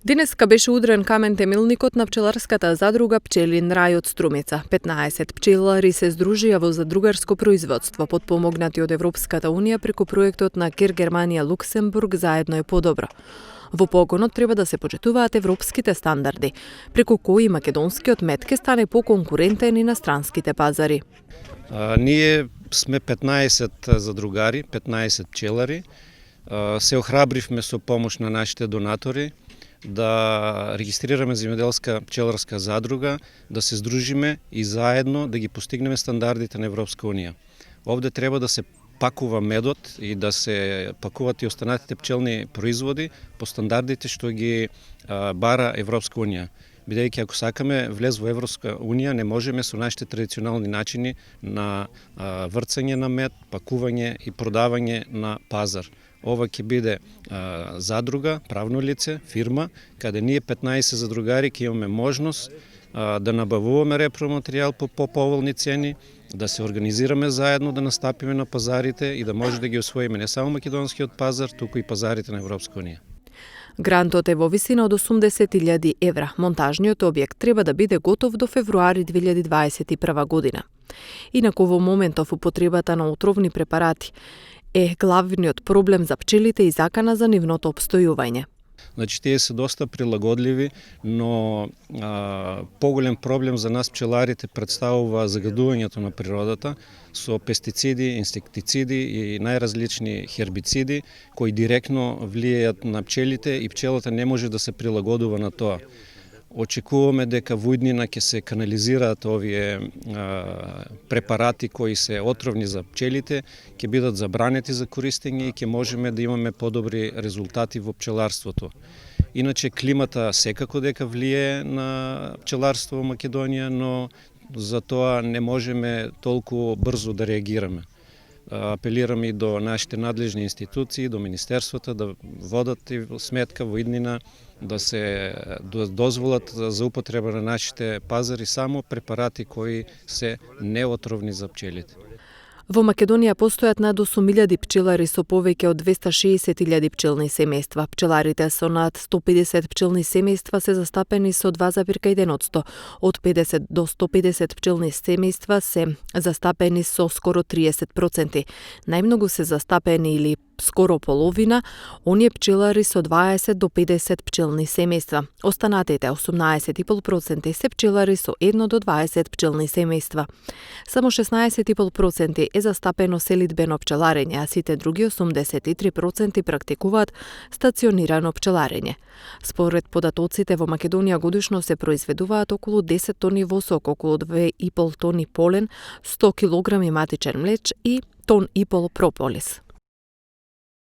Денеска беше удрен камен темелникот на пчеларската задруга Пчелин рај од Струмица. 15 пчелари се здружија во задругарско производство, подпомогнати од Европската унија преку проектот на Кер Германија Луксембург заедно е подобро. Во погонот треба да се почитуваат европските стандарди, преку кои македонскиот мед ке стане поконкурентен и на странските пазари. Ние сме 15 задругари, 15 пчелари. Се охрабривме со помош на нашите донатори да регистрираме земјоделска пчеларска задруга, да се здружиме и заедно да ги постигнеме стандардите на Европска унија. Овде треба да се пакува медот и да се пакуваат и останатите пчелни производи по стандардите што ги бара Европска унија. Бидејќи ако сакаме влез во Европска унија, не можеме со нашите традиционални начини на врцање на мед, пакување и продавање на пазар. Ова ќе биде задруга, правно лице, фирма, каде ние 15 задругари ќе имаме можност да набавуваме репроматеријал по поповолни цени, да се организираме заедно, да настапиме на пазарите и да може да ги освоиме не само македонскиот пазар, туку и пазарите на Европска унија. Грантот е во висина од 80.000 евра. Монтажниот објект треба да биде готов до февруари 2021 година. Инаку во моментов употребата на отровни препарати е главниот проблем за пчелите и закана за нивното опстојување. Значи, тие се доста прилагодливи, но поголем проблем за нас пчеларите представува загадувањето на природата со пестициди, инсектициди и најразлични хербициди кои директно влијаат на пчелите и пчелата не може да се прилагодува на тоа. Очекуваме дека во иднина ќе се канализираат овие препарати кои се отровни за пчелите, ќе бидат забранети за користење и ќе можеме да имаме подобри резултати во пчеларството. Иначе климата секако дека влијае на пчеларство во Македонија, но за тоа не можеме толку брзо да реагираме. Апелирам и до нашите надлежни институции, до министерствата да водат и сметка во иднина да се дозволат за употреба на нашите пазари само препарати кои се неотровни за пчелите. Во Македонија постојат над 8.000 пчелари со повеќе од 260.000 пчелни семејства. Пчеларите со над 150 пчелни семејства се застапени со 2,1%. Од 50 до 150 пчелни семејства се застапени со скоро 30%. Најмногу се застапени или скоро половина оние пчелари со 20 до 50 пчелни семејства. Останатите 18,5% се пчелари со 1 до 20 пчелни семејства. Само 16,5% е застапено селидбено пчеларење, а сите други 83% практикуваат стационирано пчеларење. Според податоците во Македонија годишно се произведуваат околу 10 тони восок, околу 2,5 тони полен, 100 килограми матичен млеч и тон и пол прополис.